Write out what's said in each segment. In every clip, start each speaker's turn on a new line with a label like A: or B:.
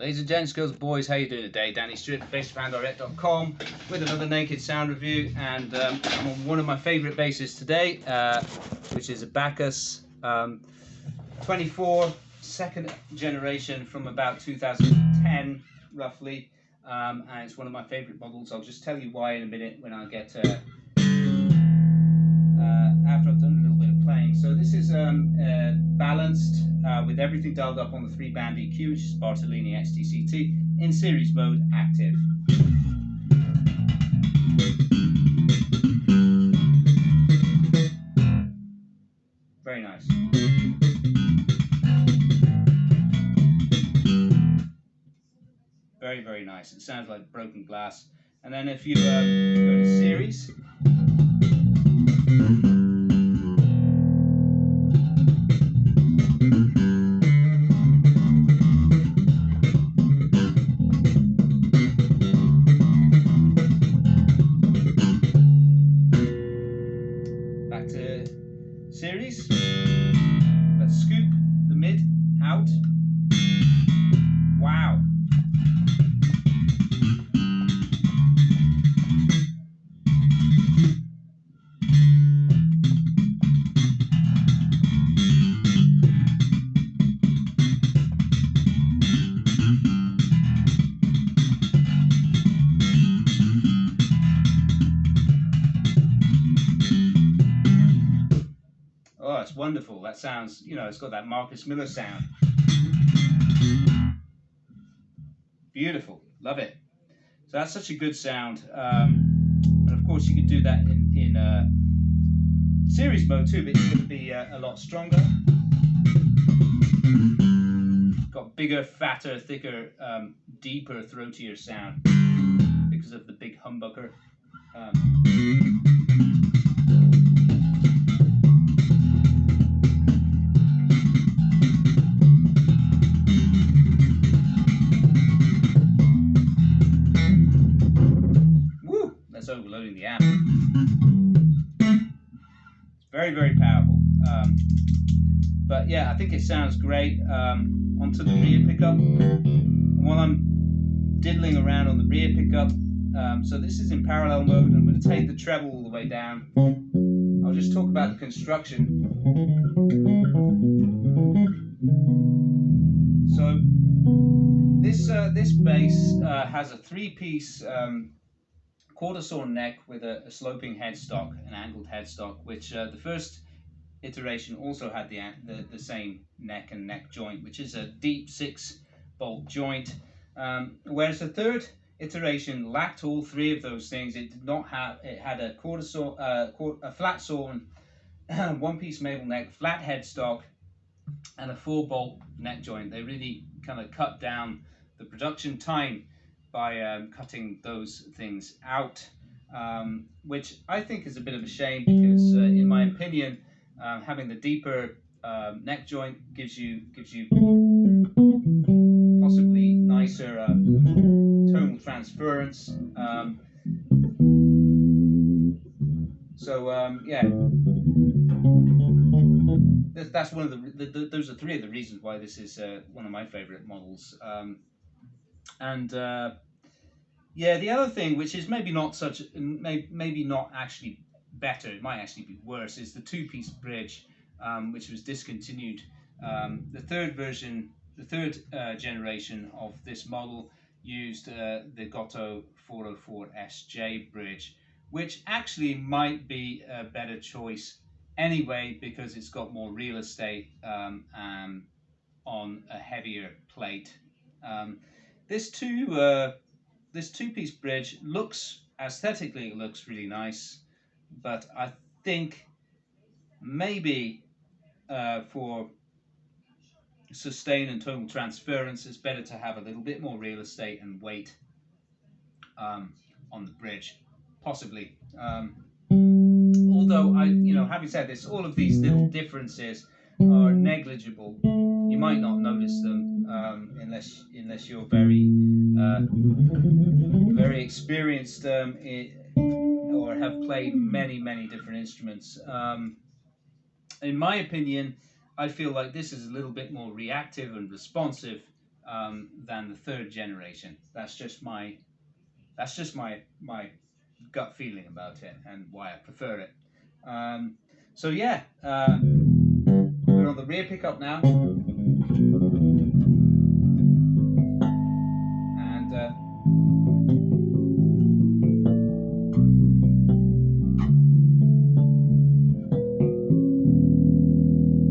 A: Ladies and gents, girls and boys, how you doing today? Danny Stewart, bassjapandirect.com with another naked sound review, and I'm on one of my favourite basses today, which is a Bacchus 24 second generation from about 2010 roughly, and it's one of my favourite models. I'll just tell you why in a minute when I get after I've done a little bit of playing. So this is balanced with everything dialed up on the 3-band EQ, which is Bartolini XTCT, in series mode, active. Very nice. Very, very nice. It sounds like broken glass. And then if you go to series, back to series, let's scoop the mid out. Wow. Oh, it's wonderful. That sounds, you know, it's got that Marcus Miller sound. Beautiful. Love it. So that's such a good sound. And of course you could do that in series mode too, but it's going to be a lot stronger. Got bigger, fatter, thicker, deeper, throatier sound because of the big humbucker. Overloading the amp. It's very, very powerful. But yeah, I think it sounds great. Onto the rear pickup. And while I'm diddling around on the rear pickup, so this is in parallel mode. I'm going to take the treble all the way down. I'll just talk about the construction. So this bass has a 3-piece quarter saw neck with a sloping headstock, an angled headstock, which the first iteration also had the same neck and neck joint, which is a deep 6-bolt joint, whereas the third iteration lacked all 3 of those things. It did not have. It had a quarter saw, a flat saw, and 1-piece maple neck, flat headstock, and a 4-bolt neck joint. They really kind of cut down the production time by cutting those things out, which I think is a bit of a shame because, in my opinion, having the deeper neck joint gives you possibly nicer tonal transference. Yeah, that's one of those are 3 of the reasons why this is one of my favorite models. Yeah, the other thing, which is maybe not actually better, it might actually be worse, is the 2-piece bridge, which was discontinued. The third generation of this model used the Goto 404 SJ bridge, which actually might be a better choice anyway because it's got more real estate on a heavier plate. This 2-piece bridge looks, aesthetically, it looks really nice, but I think maybe for sustain and tonal transference, it's better to have a little bit more real estate and weight on the bridge, possibly. Although having said this, all of these little differences are negligible. You might not notice them unless you're very experienced or have played many different instruments. In my opinion, I feel like this is a little bit more reactive and responsive than the third generation. That's just my gut feeling about it and why I prefer it. So yeah, we're on the rear pickup now, and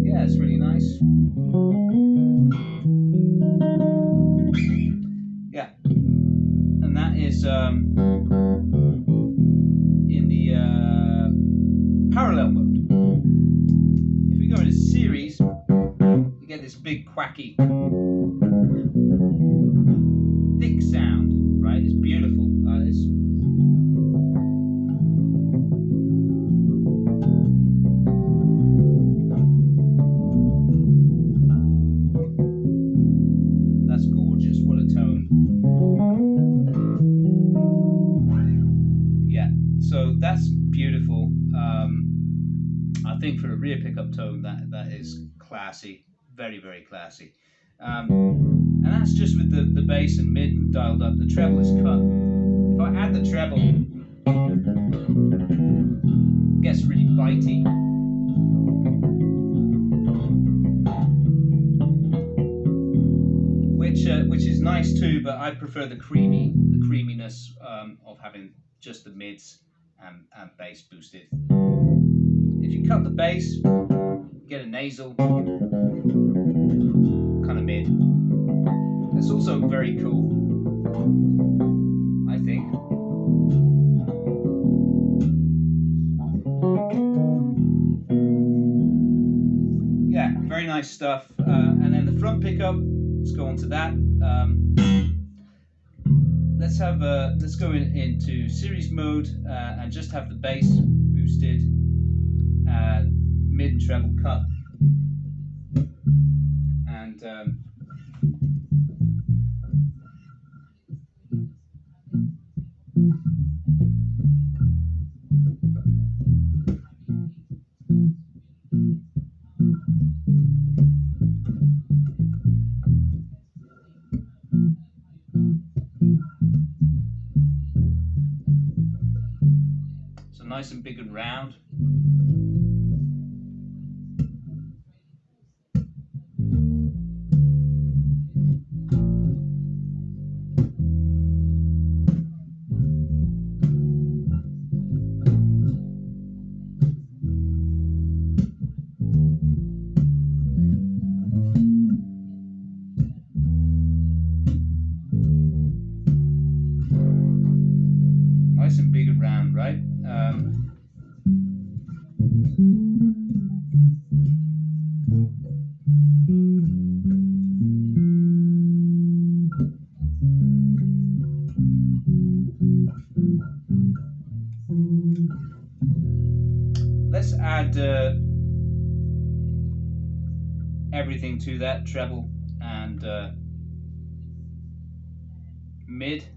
A: yeah, it's really nice. Yeah, and that is in the parallel mode. If we go into series, you get this big quacky, thick sound, right? It's beautiful. That's gorgeous. What a tone. Yeah, so that's beautiful. I think for a rear pickup tone, that is classy, very, very classy. And that's just with the bass and mid dialed up. The treble is cut. If I add the treble, it gets really bitey. Which is nice too, but I prefer the creaminess of having just the mids and bass boosted. If you cut the bass, you get a nasal kind of mid. It's also very cool, I think. Yeah, very nice stuff. And then the front pickup, let's go on to that. Let's go into series mode and just have the bass boosted, mid and treble cut, and so nice and big and round. Nice and big and round, right? Let's add everything to that treble and mid,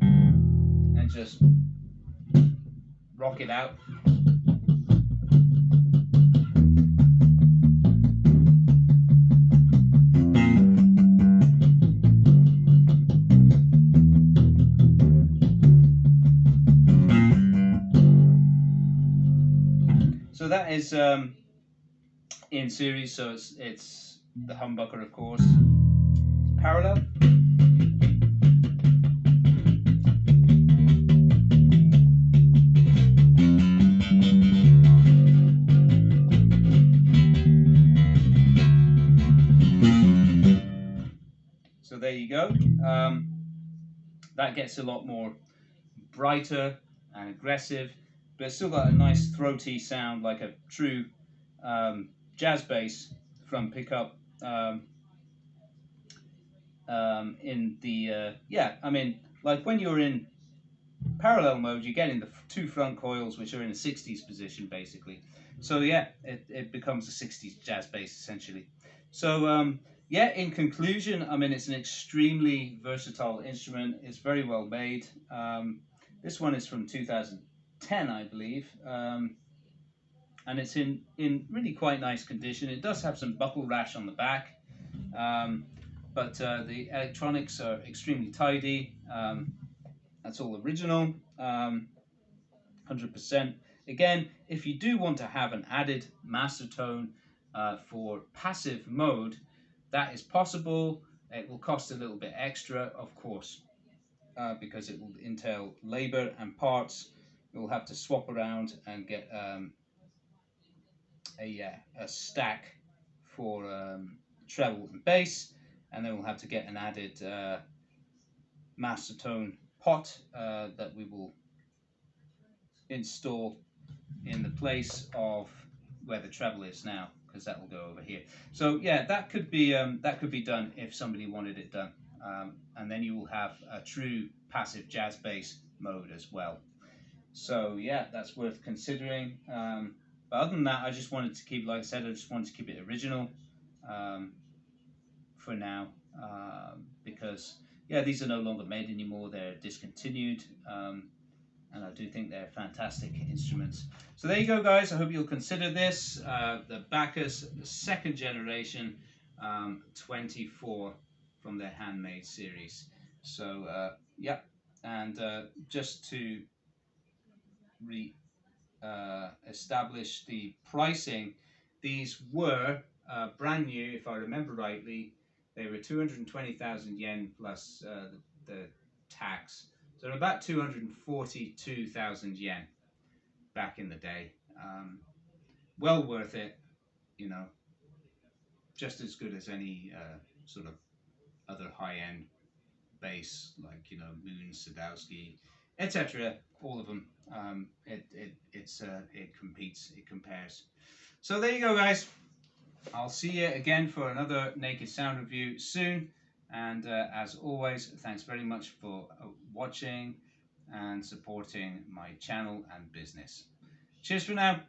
A: and just rock it out. So that is in series, so it's the humbucker, of course. Parallel. So there you go. That gets a lot more brighter and aggressive, but it's still got a nice throaty sound like a true jazz bass from pickup. In the yeah, I mean, like when you're in parallel mode, you're getting the two front coils which are in a 60s position basically. So yeah, it becomes a 60s jazz bass essentially. So yeah, in conclusion, I mean, it's an extremely versatile instrument. It's very well made. This one is from 2010, I believe, and it's in really quite nice condition. It does have some buckle rash on the back, but the electronics are extremely tidy. That's all original, 100%. Again, if you do want to have an added master tone for passive mode, that is possible. It will cost a little bit extra, of course, because it will entail labor and parts. You'll have to swap around and get a stack for treble and bass, and then we'll have to get an added master tone pot that we will install in the place of where the treble is now, because that will go over here. So yeah, that could be done if somebody wanted it done, and then you will have a true passive jazz bass mode as well. So yeah, that's worth considering. But other than that, I just wanted to keep, like I said, I just wanted to keep it original um, for now, because yeah, these are no longer made anymore. They're discontinued. And I do think they're fantastic instruments. So there you go, guys. I hope you'll consider this, the Bacchus, the second generation 24 from their handmade series. So yeah, and just to establish the pricing, these were brand new, if I remember rightly. They were 220,000 yen plus the tax. So they're about 242,000 yen back in the day. Well worth it, you know, just as good as any sort of other high-end bass, like, you know, Moon, Sadowski, etc. All of them. It competes, it compares. So there you go, guys. I'll see you again for another Naked Sound review soon. And as always, thanks very much for watching and supporting my channel and business. Cheers for now.